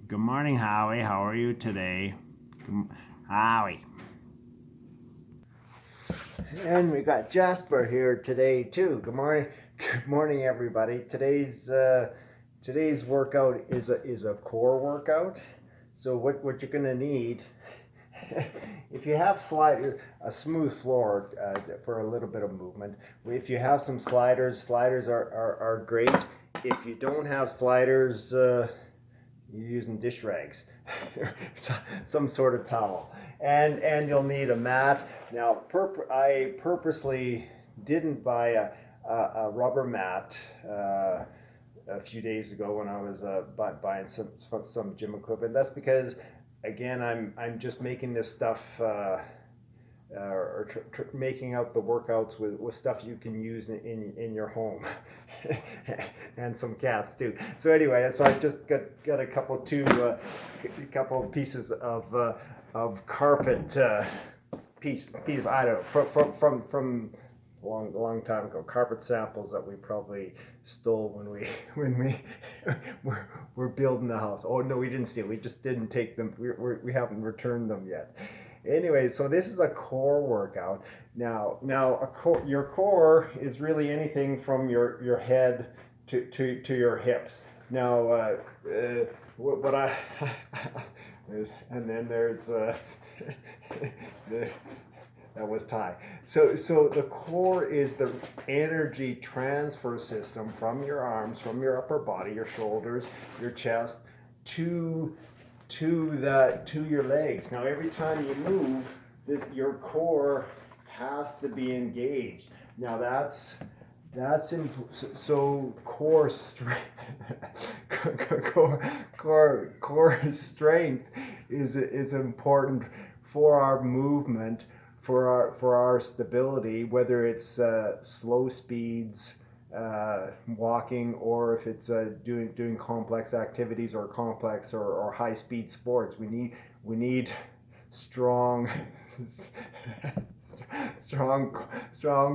Good morning, Howie. How are you today? Howie. And we got Jasper here today too. Good morning. Good morning, everybody. Today's workout is a core workout. So what you're gonna need, if you have a smooth floor for a little bit of movement. If you have some sliders are great. If you don't have sliders, you're using dish rags, some sort of towel, and you'll need a mat. Now, I purposely didn't buy a rubber mat a few days ago when I was buying some gym equipment. That's because, again, I'm just making this stuff. Or making out the workouts with stuff you can use in your home and some cats too. So anyway, so I just got a couple pieces of carpet piece I don't know from a long time ago, carpet samples that we probably stole when we were building the house. Oh no, we didn't steal, we just didn't take them. We haven't returned them yet. Anyway, so this is a core workout. Now your core is really anything from your head to your hips. Now, what I and then there's that was Ty. So the core is the energy transfer system from your arms, from your upper body, your shoulders, your chest, to your legs. Now every time you move, your core has to be engaged. Now so core strength core strength is important for our movement, for our stability, whether it's slow speeds, walking, or if it's doing complex activities or complex or high speed sports. We need strong strong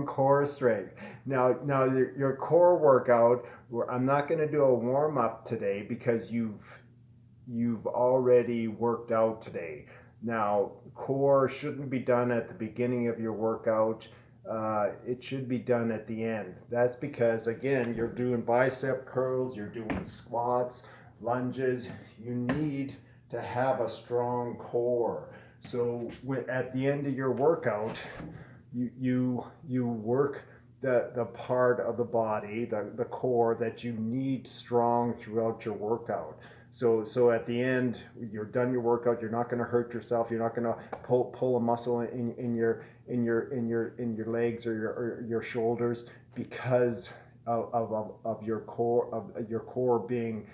core strength. Now your core workout, I'm not going to do a warm up today because you've already worked out today. Now, core shouldn't be done at the beginning of your workout. It should be done at the end. That's because, again, you're doing bicep curls, you're doing squats, lunges. You need to have a strong core. So at the end of your workout, you work the part of the body, the core, that you need strong throughout your workout. So at the end, you're done your workout. You're not going to hurt yourself. You're not going to pull a muscle in your legs or your shoulders because of your core being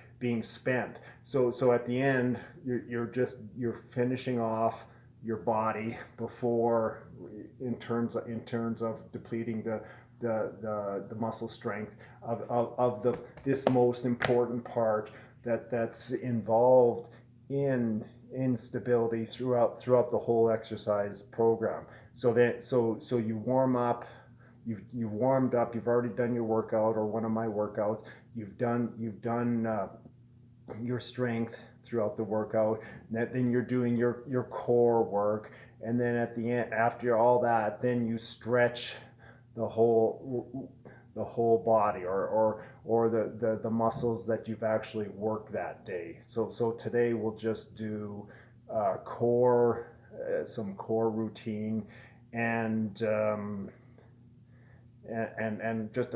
spent. So at the end, you're finishing off your body before, in terms of depleting the muscle strength of this most important part that's involved in stability throughout the whole exercise program. So you warm up, you warmed up, you've already done your workout or one of my workouts, you've done your strength throughout the workout, then you're doing your core work, and then at the end, after all that, then you stretch the whole body, or the muscles that you've actually worked that day. So today we'll just do some core routine, and just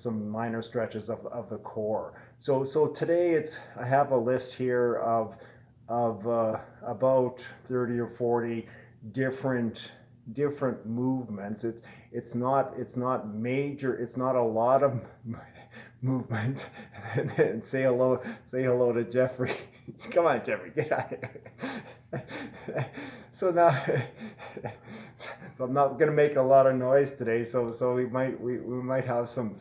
some minor stretches of the core. So today I have a list here of about 30 or 40 different movements. It's not major. It's not a lot of movement. And say hello to Jeffrey. Come on, Jeffrey, get out of here. So now, so I'm not gonna make a lot of noise today. So we might have some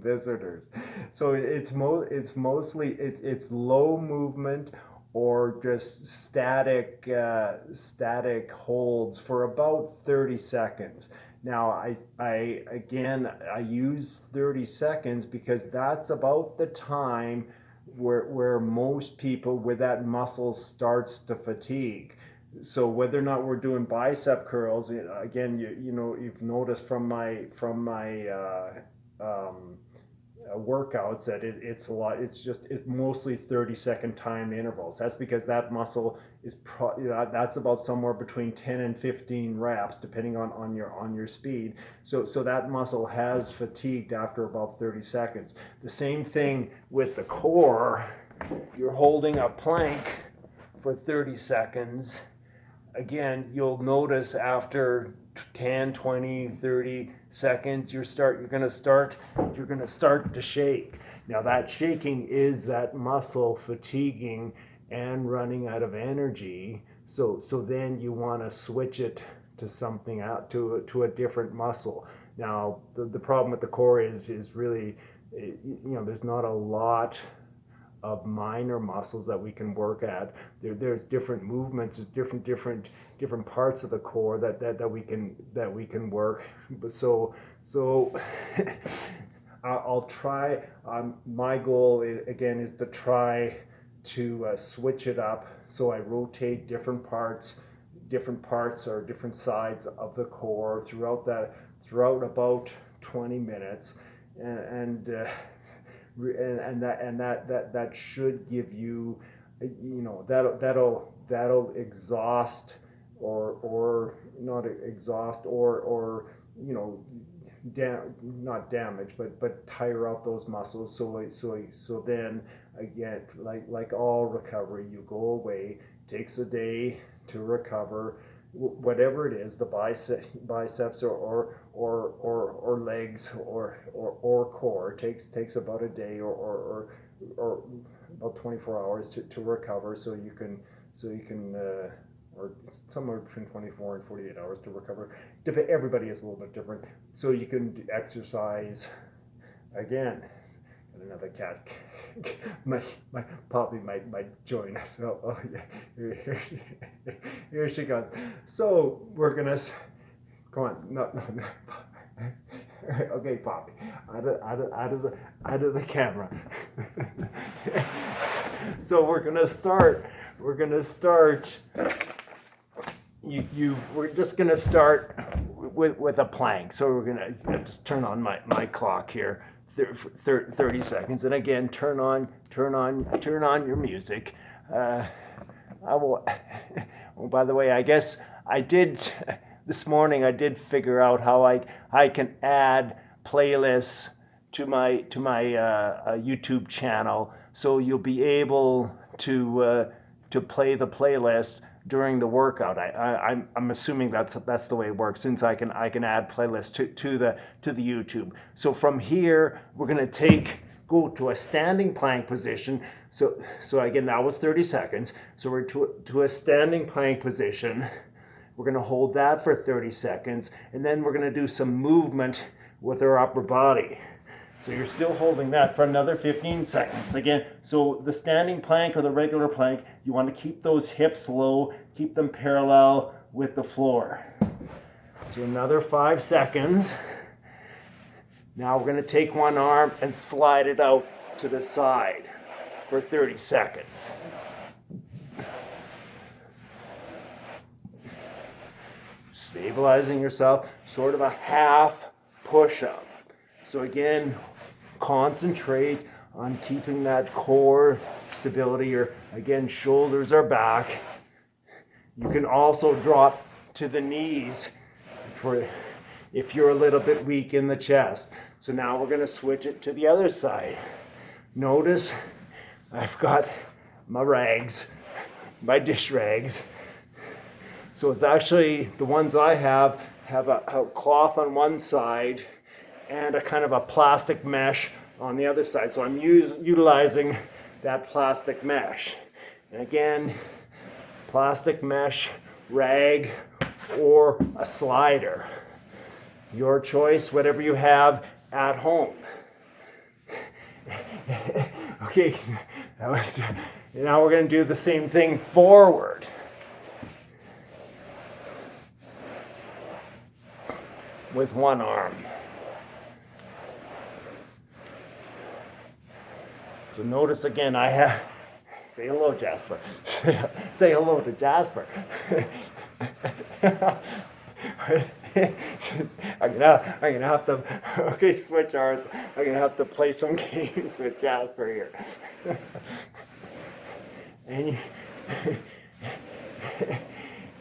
visitors. So it's mostly low movement, or just static holds for about 30 seconds. Now I use 30 seconds because that's about the time where most people with that muscle starts to fatigue. So whether or not we're doing bicep curls, again, you've noticed from my workouts that it's a lot. It's mostly 30-second timed intervals. That's because that muscle is that's about somewhere between 10 and 15 reps, depending on your speed. So that muscle has fatigued after about 30 seconds. The same thing with the core. You're holding a plank for 30 seconds. Again, you'll notice after 10, 20, 30 seconds, you're going to start to shake. Now that shaking is that muscle fatiguing and running out of energy. So then you want to switch it to something out to a different muscle. Now the problem with the core is really, there's not a lot of minor muscles that we can work at. There's different movements, different parts of the core that we can work. So I'll try. My goal is to try to switch it up. So I rotate different parts or different sides of the core throughout about 20 minutes, and that should give you, that'll exhaust or not exhaust or not damage, but tire out those muscles. So then again, like all recovery, you go away, takes a day to recover, whatever it is, the biceps or legs or core takes about a day or about 24 hours to recover. So you can or somewhere between 24 and 48 hours to recover. Everybody is a little bit different. So you can exercise again. Another cat, my Poppy might join us. Oh yeah, here she goes. So we're gonna come on. No. Okay, Poppy, out of the camera. So we're gonna start. We're just gonna start with a plank. So we're gonna just turn on my clock here. 30 seconds, and again, turn on your music. I will. Oh, by the way, I guess I did this morning. I did figure out how I can add playlists to my YouTube channel, so you'll be able to play the playlist during the workout. I'm assuming that's the way it works, since I can add playlists to the YouTube. So from here, we're gonna go to a standing plank position. So again, that was 30 seconds. So we're to a standing plank position. We're gonna hold that for 30 seconds, and then we're gonna do some movement with our upper body. So you're still holding that for another 15 seconds. Again, so the standing plank or the regular plank, you want to keep those hips low, keep them parallel with the floor. So another 5 seconds. Now we're going to take one arm and slide it out to the side for 30 seconds. Stabilizing yourself, sort of a half push-up. So again, concentrate on keeping that core stability. Your, again, shoulders are back. You can also drop to the knees if you're a little bit weak in the chest. So now we're going to switch it to the other side. Notice I've got my rags, my dish rags. So it's actually, the ones I have a cloth on one side and a kind of a plastic mesh on the other side. So I'm utilizing that plastic mesh. And again, plastic mesh, rag, or a slider. Your choice, whatever you have at home. Okay, now we're going to do the same thing forward. With one arm. So notice again, I have, say hello, Jasper. Say hello to Jasper. I'm gonna have to, okay, switch arms. I'm gonna have to play some games with Jasper here.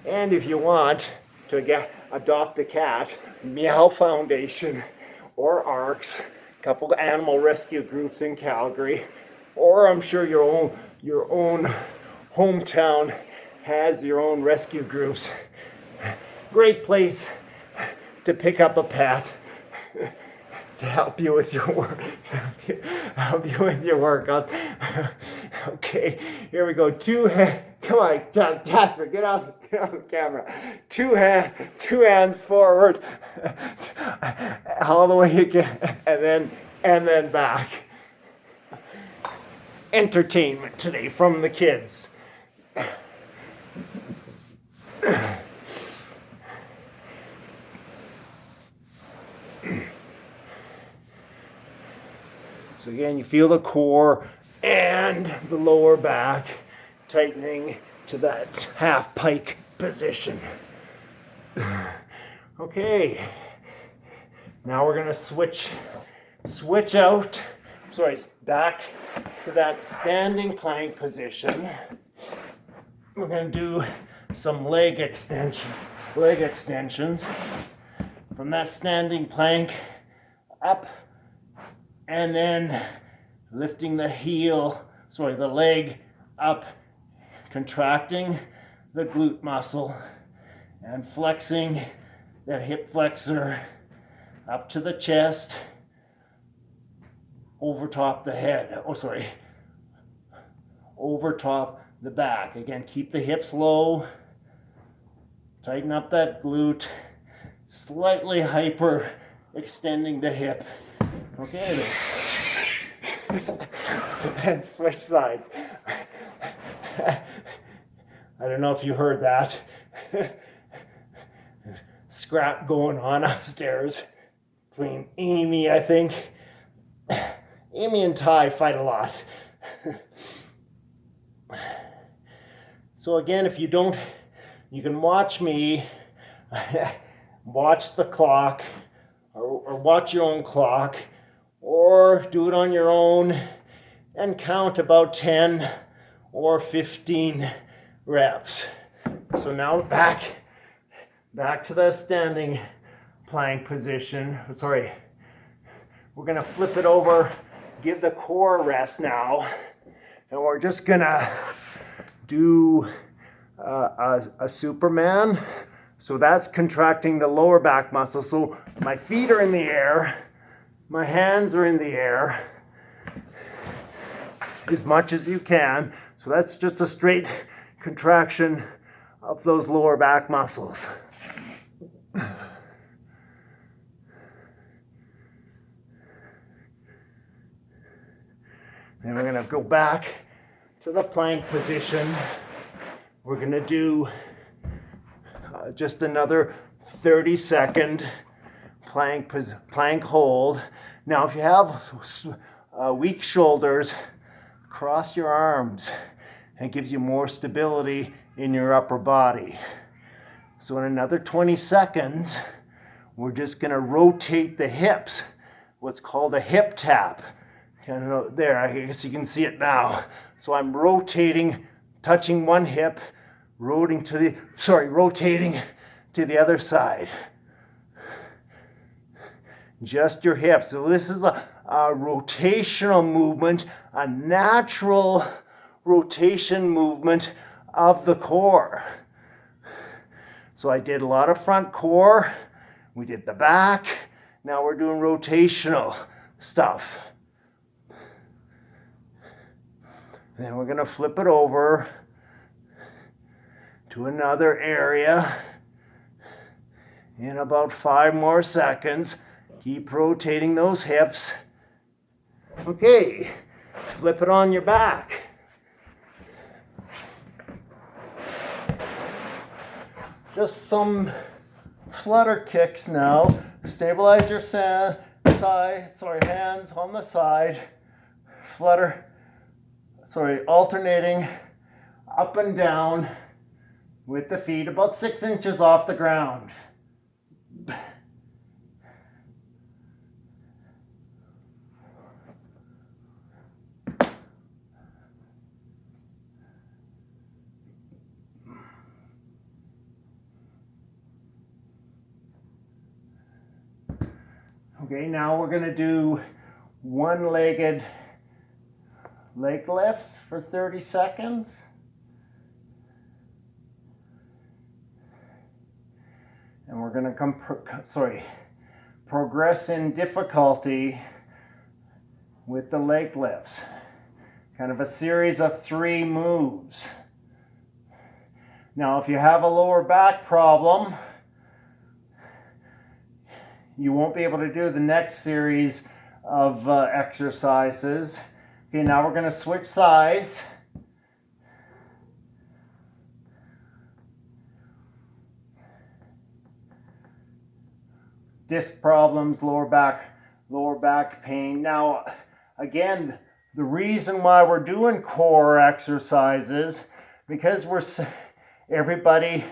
And if you want to adopt a cat, Meow Foundation or ARCS, a couple of animal rescue groups in Calgary, or I'm sure your own hometown has your own rescue groups. Great place to pick up a pet to help you with your work. Help you with your workouts. Okay, here we go. Come on, Jasper, get on the camera. Two hands forward, all the way again, and then back. Entertainment today from the kids. So again, you feel the core and the lower back tightening to that half pike position. Okay, now we're gonna switch out, back to that standing plank position. We're gonna do some leg extensions from that standing plank up, and then lifting the leg up, contracting the glute muscle and flexing that hip flexor up to the chest, over top the head, over top the back. Again, keep the hips low, tighten up that glute, slightly hyper extending the hip. Okay, and switch sides. I don't know if you heard that. Scrap going on upstairs between Amy, I think. Amy and Ty fight a lot. So again, if you don't, you can watch me, watch the clock, or watch your own clock, or do it on your own and count about 10 or 15 reps. So now back to the standing plank position. We're gonna flip it over, give the core a rest now, and we're just gonna do a Superman. So that's contracting the lower back muscle. So my feet are in the air, my hands are in the air as much as you can. So that's just a straight contraction of those lower back muscles. Then we're gonna go back to the plank position. We're gonna do just another 30-second plank hold. Now, if you have weak shoulders, cross your arms. It gives you more stability in your upper body. So in another 20 seconds, we're just gonna rotate the hips, what's called a hip tap. There, I guess you can see it now. So I'm rotating, touching one hip, rotating to the other side. Just your hips. So this is a rotational movement, a natural rotation movement of the core. So I did a lot of front core, we did the back, now we're doing rotational stuff. And then we're gonna flip it over to another area in about 5 more seconds. Keep rotating those hips. Okay, flip it on your back. Just some flutter kicks now. Stabilize your hands on the side. Flutter alternating up and down with the feet about 6 inches off the ground. Okay, now we're going to do one-legged leg lifts for 30 seconds. And we're going to progress in difficulty with the leg lifts. Kind of a series of 3 moves. Now, if you have a lower back problem, you won't be able to do the next series of exercises. Okay, now we're going to switch sides. Disc problems, lower back pain. Now, again, the reason why we're doing core exercises, because everybody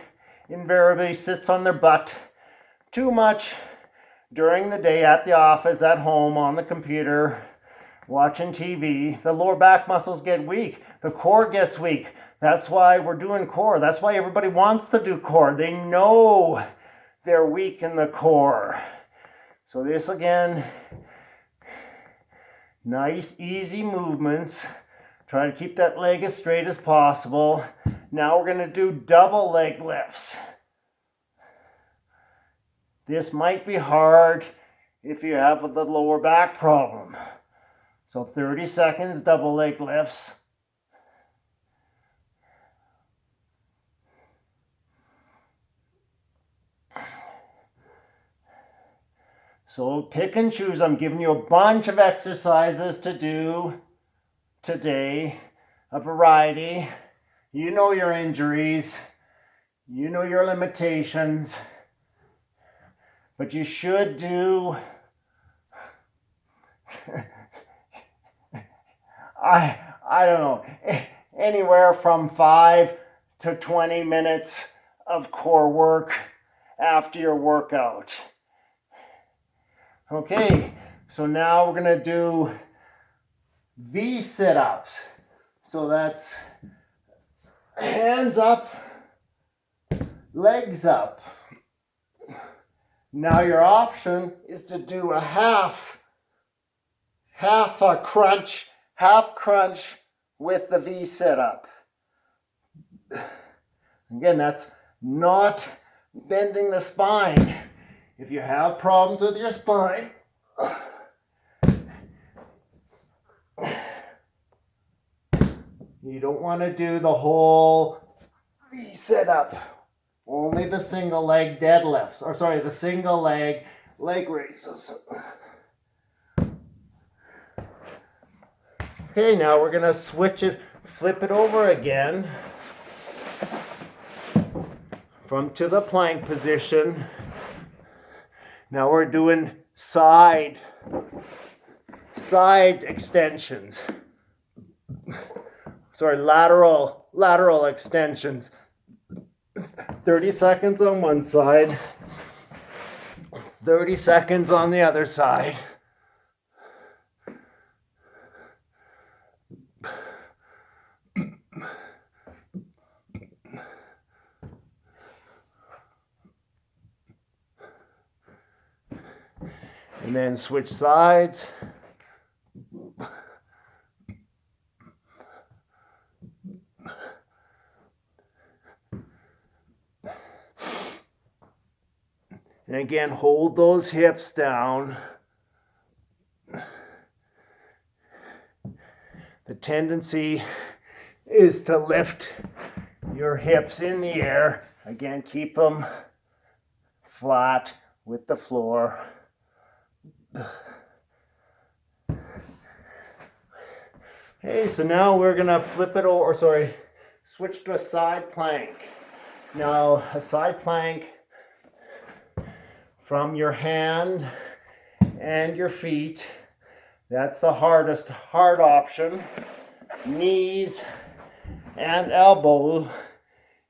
invariably sits on their butt too much during the day at the office, at home, on the computer, watching TV. The lower back muscles get weak. The core gets weak. That's why we're doing core. That's why everybody wants to do core. They know they're weak in the core. So this again, nice easy movements. Try to keep that leg as straight as possible. Now we're going to do double leg lifts. This might be hard if you have the lower back problem. So 30 seconds double leg lifts. So pick and choose. I'm giving you a bunch of exercises to do today, a variety. You know your injuries, you know your limitations, but you should do, I don't know, anywhere from 5 to 20 minutes of core work after your workout. Okay, so now we're going to do V sit-ups. So that's hands up, legs up. Now your option is to do a half crunch with the V sit-up. Again, that's not bending the spine. If you have problems with your spine, you don't want to do the whole V sit-up. Only the single leg deadlifts, or sorry, the single leg raises. Okay, now we're going to flip it over again to the plank position. Now we're doing side extensions. Sorry, lateral extensions. 30 seconds on one side, 30 seconds on the other side. And then switch sides. And again, hold those hips down. The tendency is to lift your hips in the air. Again, keep them flat with the floor. Okay, so now we're gonna switch to a side plank. Now, a side plank from your hand and your feet, that's the hard option. knees and elbow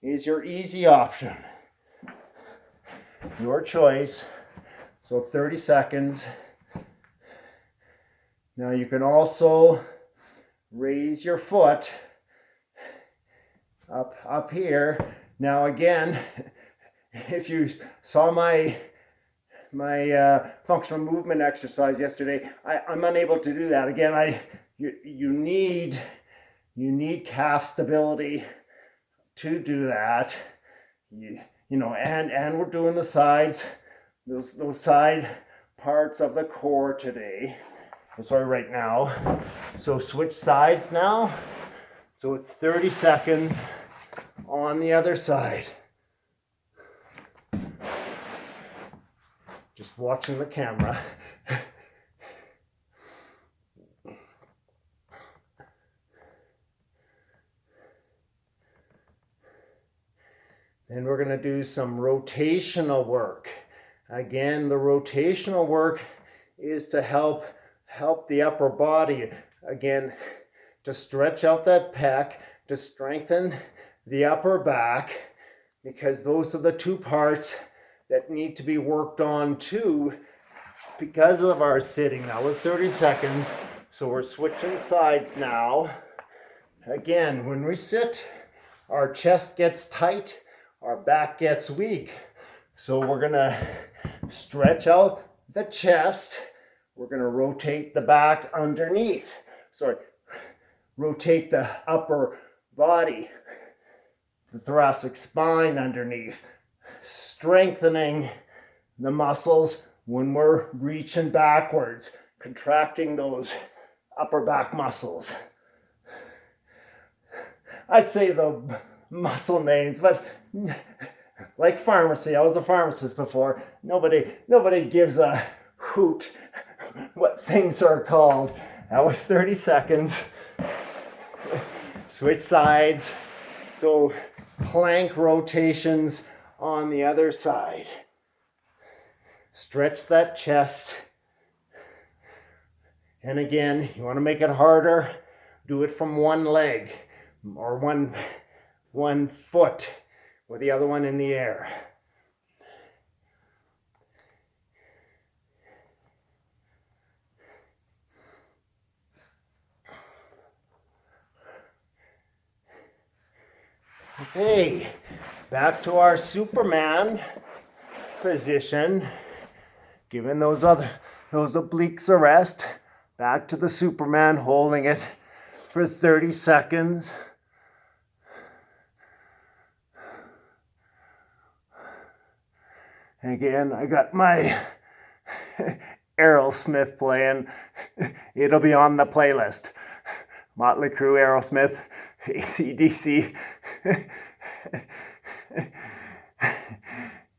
is your easy option. Your choice. So 30 seconds. Now you can also raise your foot up here. Now again, if you saw my functional movement exercise yesterday, I'm unable to do that. Again, you need calf stability to do that. You know, and we're doing the sides, those side parts of the core today. Sorry, right now. So switch sides now. So it's 30 seconds on the other side. Just watching the camera. Then we're going to do some rotational work. Again, the rotational work is to help the upper body, again, to stretch out that pec, to strengthen the upper back, because those are the two parts that need to be worked on too because of our sitting. That was 30 seconds. So we're switching sides now. Again, when we sit, our chest gets tight, our back gets weak. So we're gonna stretch out the chest. We're gonna rotate the back underneath. Sorry, rotate the upper body, the thoracic spine underneath, strengthening the muscles when we're reaching backwards, contracting those upper back muscles. I'd say the muscle names, but like pharmacy, I was a pharmacist before. Nobody gives a hoot what things are called. That was 30 seconds. Switch sides. So plank rotations on the other side. Stretch that chest. And again, you want to make it harder, do it from one leg or one foot with the other one in the air. Okay, back to our Superman position. Giving those obliques a rest. Back to the Superman, holding it for 30 seconds. Again, I got my Aerosmith playing. It'll be on the playlist. Motley Crue, Aerosmith, AC/DC.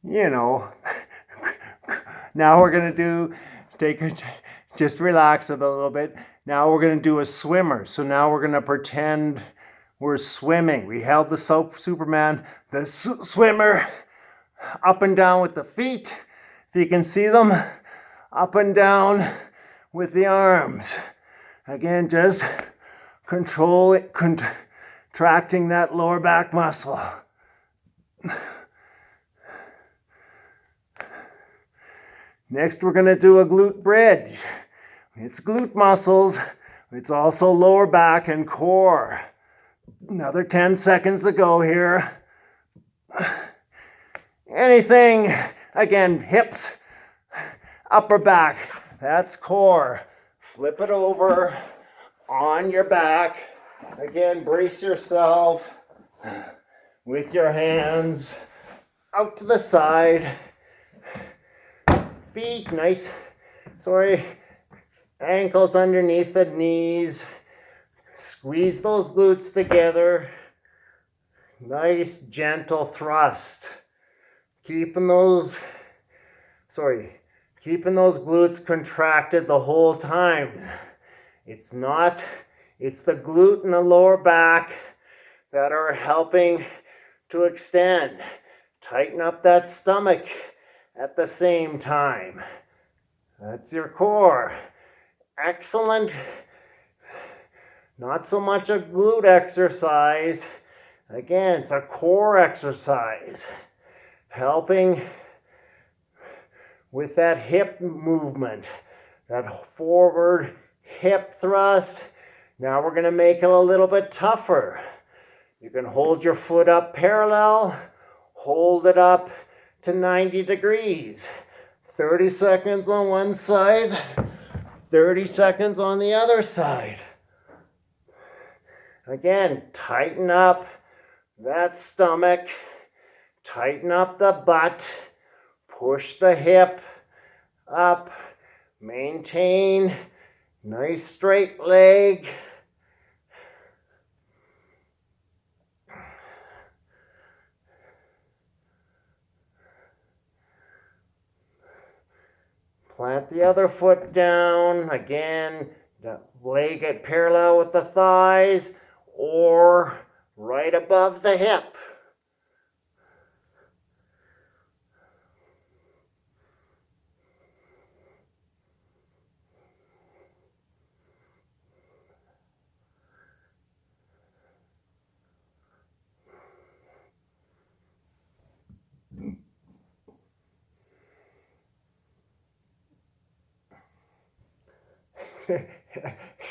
You know. Now we're going to just relax a little bit. Now we're going to do a swimmer. So now we're going to pretend we're swimming. We held the Superman, the swimmer, up and down with the feet. If you can see them, up and down with the arms. Again, just control it, contracting that lower back muscle. Next, we're going to do a glute bridge. It's glute muscles. It's also lower back and core. Another 10 seconds to go here. Anything, again, hips, upper back, that's core. Flip it over on your back. Again, brace yourself with your hands out to the side. Feet, nice, ankles underneath the knees. Squeeze those glutes together. Nice, gentle thrust. Keeping those glutes contracted the whole time. It's the glute and the lower back that are helping to extend. Tighten up that stomach at the same time. That's your core. Excellent. Not so much a glute exercise. Again, it's a core exercise, helping with that hip movement, that forward hip thrust. Now we're going to make it a little bit tougher. You can hold your foot up parallel, hold it up to 90 degrees. 30 seconds on one side, 30 seconds on the other side. Again, tighten up that stomach, tighten up the butt, push the hip up, maintain nice straight leg. Plant the other foot down. Again, the leg at parallel with the thighs or right above the hip.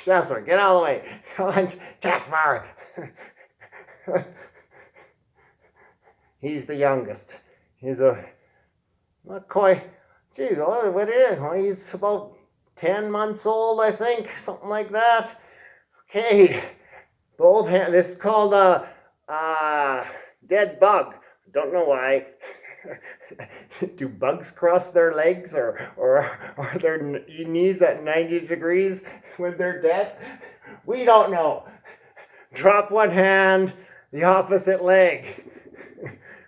Jasper, get out of the way. Come on, Jasper. He's the youngest. He's not quite, geez, what is it? He's about 10 months old, I think, something like that. Okay, both hands. This is called a dead bug. Don't know why. Do bugs cross their legs or are their knees at 90 degrees when they're dead? We don't know. Drop one hand, the opposite leg.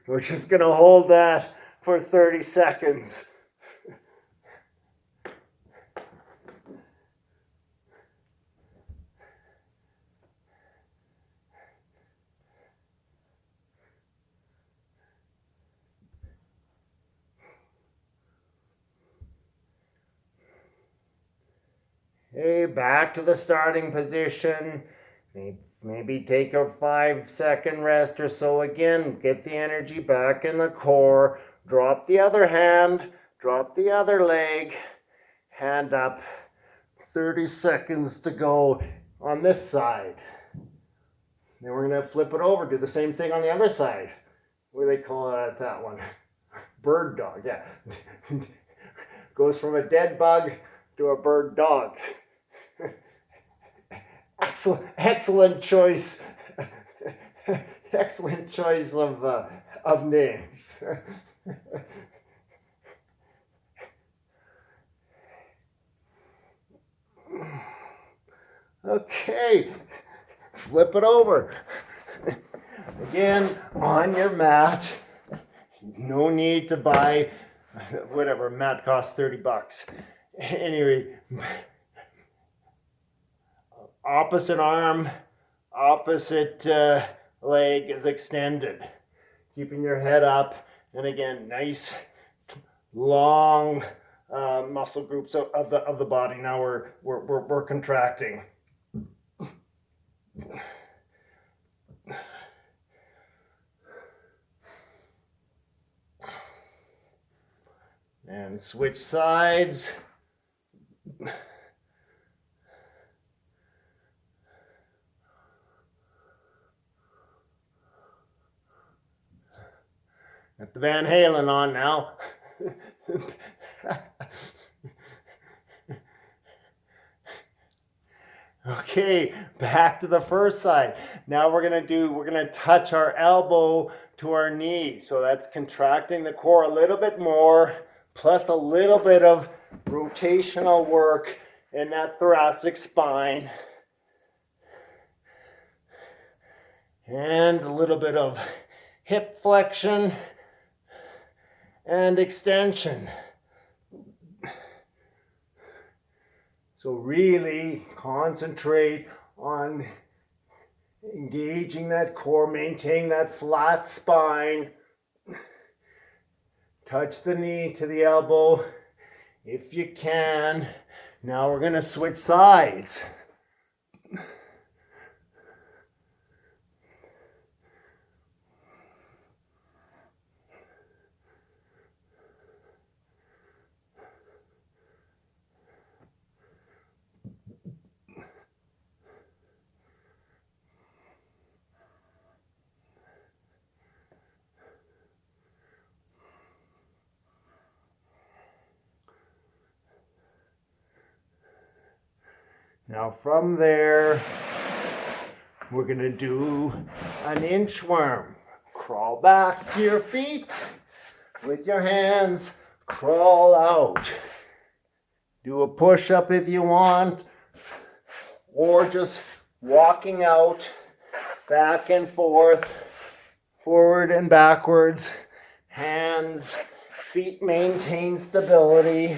We're just going to hold that for 30 seconds. Okay, back to the starting position. Maybe take a 5-second rest or so again. Get the energy back in the core. Drop the other hand. Drop the other leg. Hand up. 30 seconds to go on this side. Then we're going to flip it over. Do the same thing on the other side. What do they call it, that one? Bird dog, yeah. Goes from a dead bug to a bird dog. Excellent choice. Excellent choice of names. Okay, flip it over. Again, on your mat. No need to buy whatever, mat costs $30. Anyway, opposite arm, opposite leg is extended. Keeping your head up, and again, nice long muscle groups of the body. Now we're contracting. And switch sides. Got the Van Halen on now. Okay, back to the first side. Now we're gonna touch our elbow to our knee. So that's contracting the core a little bit more, plus a little bit of rotational work in that thoracic spine. And a little bit of hip flexion and extension. So really concentrate on engaging that core, maintaining that flat spine. Touch the knee to the elbow if you can. Now we're going to switch sides. Now from there, we're gonna do an inchworm. Crawl back to your feet with your hands, crawl out. Do a push-up if you want, or just walking out, back and forth, forward and backwards, hands, feet maintain stability.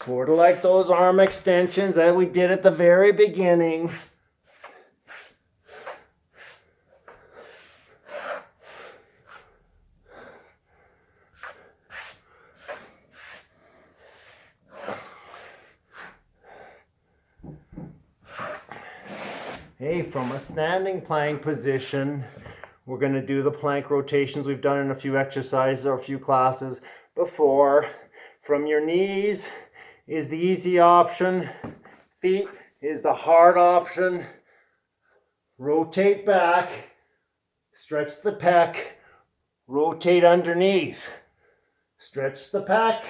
Sort of like those arm extensions that we did at the very beginning. Hey, from a standing plank position, we're going to do the plank rotations we've done in a few exercises or a few classes before. From your knees is the easy option. Feet is the hard option. Rotate back, stretch the pec, rotate underneath. Stretch the pec,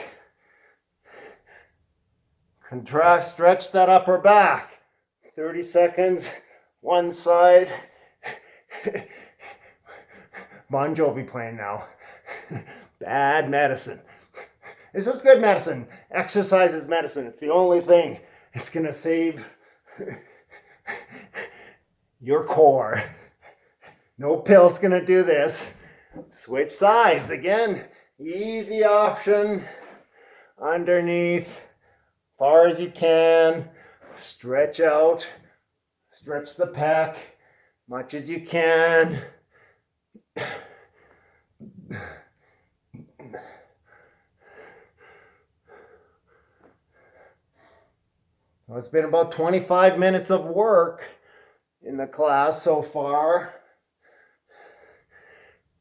contract, stretch that upper back. 30 seconds, one side. Bon Jovi playing now. Bad medicine. This is good medicine. Exercise is medicine. It's the only thing that's going to save your core. No pill's going to do this. Switch sides. Again, easy option. Underneath, far as you can. Stretch out. Stretch the pec much as you can. Well, it's been about 25 minutes of work in the class so far.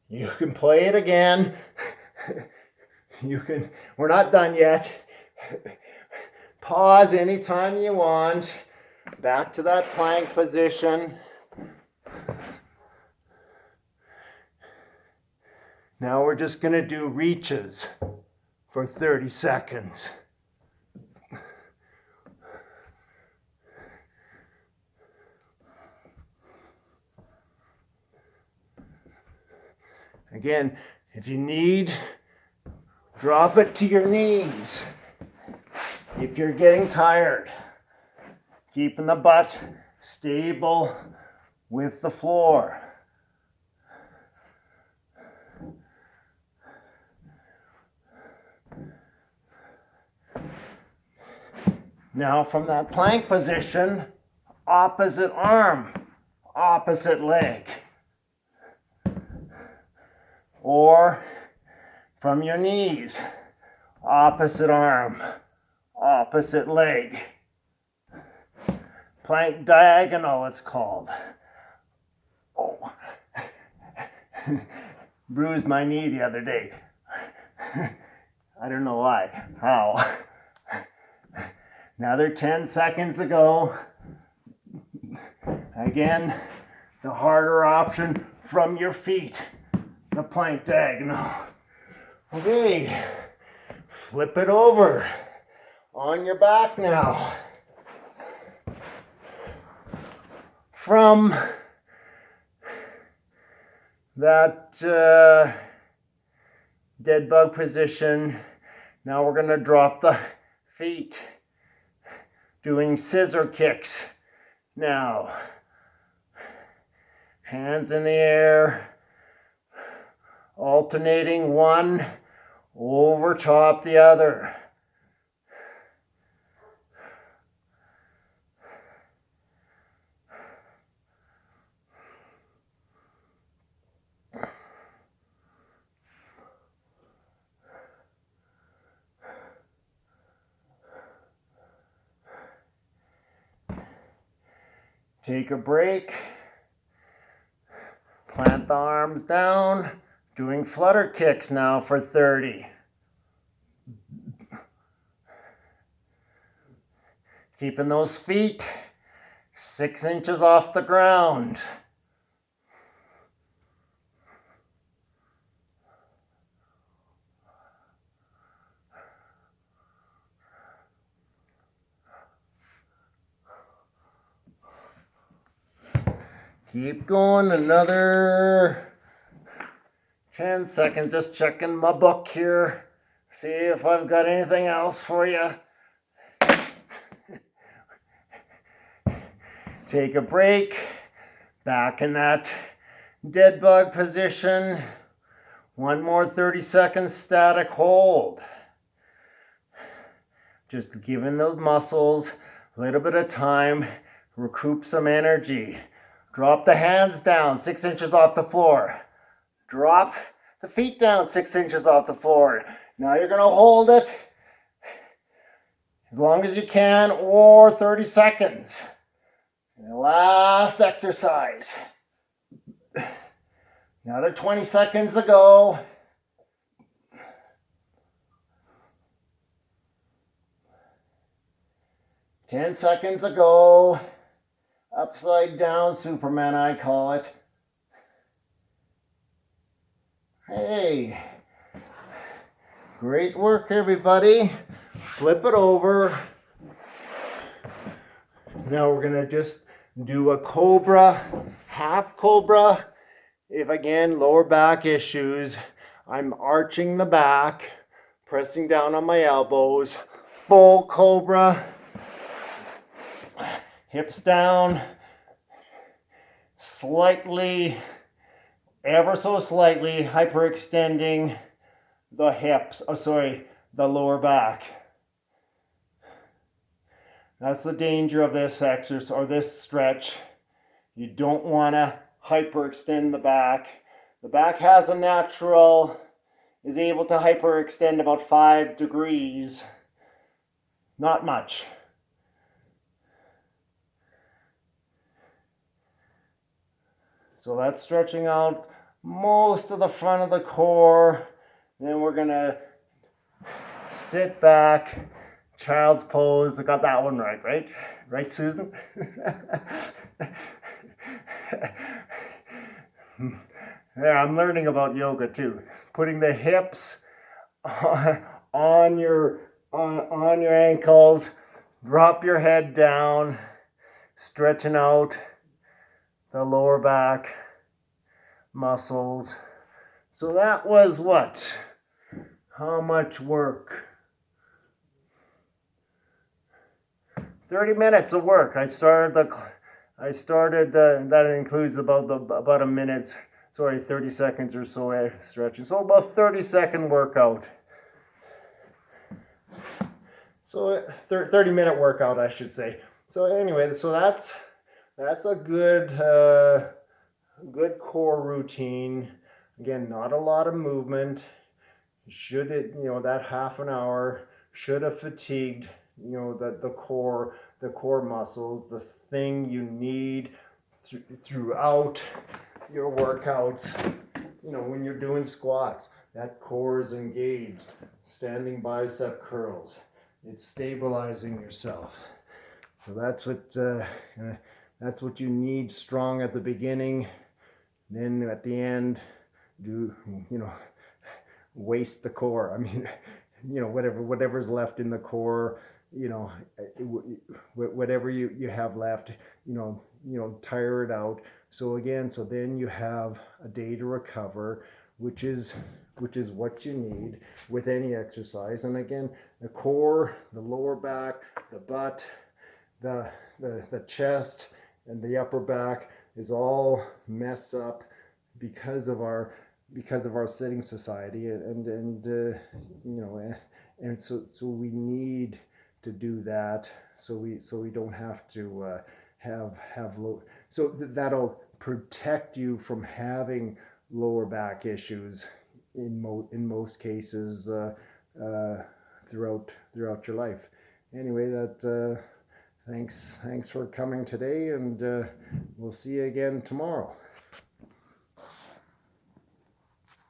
You can play it again. We're not done yet. Pause anytime you want. Back to that plank position. Now we're just going to do reaches for 30 seconds. Again, if you need, drop it to your knees. If you're getting tired, keeping the butt stable with the floor. Now from that plank position, opposite arm, opposite leg. Or from your knees, opposite arm, opposite leg. Plank diagonal, it's called. Oh, bruised my knee the other day. I don't know why. How? Another 10 seconds to go. Again, the harder option from your feet. The plank diagonal. Okay, flip it over on your back now. From that dead bug position, now we're going to drop the feet, doing scissor kicks. Now, hands in the air. Alternating one over top the other. Take a break. Plant the arms down. Doing flutter kicks now for 30. Keeping those feet 6 inches off the ground. Keep going, another 10 seconds. Just checking my book here. See if I've got anything else for you. Take a break. Back in that dead bug position. One more 30 seconds static hold. Just giving those muscles a little bit of time, recoup some energy. Drop the hands down 6 inches off the floor. Drop the feet down 6 inches off the floor. Now you're gonna hold it as long as you can, or 30 seconds. And the last exercise. Another 20 seconds to go. Ten seconds ago. Upside down Superman, I call it. Hey, great work, everybody. Flip it over. Now we're gonna just do a cobra, half cobra. If again, lower back issues, I'm arching the back, pressing down on my elbows, full cobra. Hips down, slightly, ever so slightly hyperextending the hips, the lower back. That's the danger of this exercise or this stretch. You don't want to hyperextend the back. The back is able to hyperextend about 5 degrees. Not much. So that's stretching out most of the front of the core. Then we're gonna sit back, child's pose. I got that one right? Right, Susan? Yeah, I'm learning about yoga too. Putting the hips on your ankles, drop your head down, stretching out the lower back muscles. So that was what? How much work? 30 minutes of work. I started that includes about a minute, 30 seconds or so stretching. So about 30-second workout. So 30-minute workout, I should say. So anyway, so that's a good core routine. Again, not a lot of movement. That half an hour should have fatigued, the core muscles, this thing you need throughout your workouts. When you're doing squats, that core is engaged. Standing bicep curls, it's stabilizing yourself. So that's what you need, strong at the beginning. Then at the end, waste the core. I mean, whatever's left in the core, whatever you have left, tire it out. So then you have a day to recover, which is what you need with any exercise. And again, the core, the lower back, the butt, the chest, and the upper back is all messed up because of our sitting society, and so we need to do that so we don't have to have low. So that'll protect you from having lower back issues in most cases throughout your life. Anyway, thanks for coming today, and we'll see you again tomorrow.